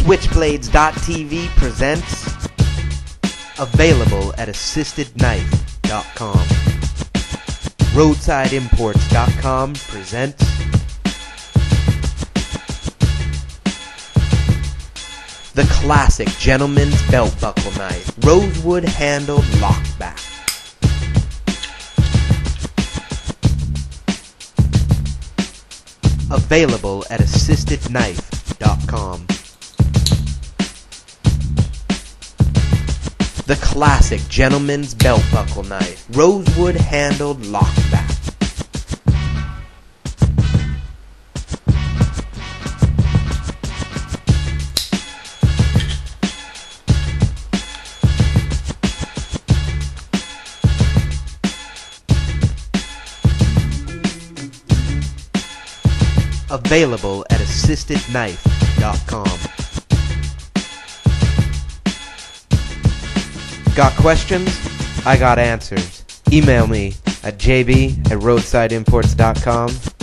Switchblades.tv presents Available at AssistedKnife.com. RoadsideImports.com presents the classic gentleman's belt buckle knife, Rosewood handled lockback. Available at AssistedKnife.com. The classic gentleman's belt buckle knife, Rosewood handled lockback. Available at AssistedKnife.com. Got questions? I got answers. Email me at jb@roadsideimports.com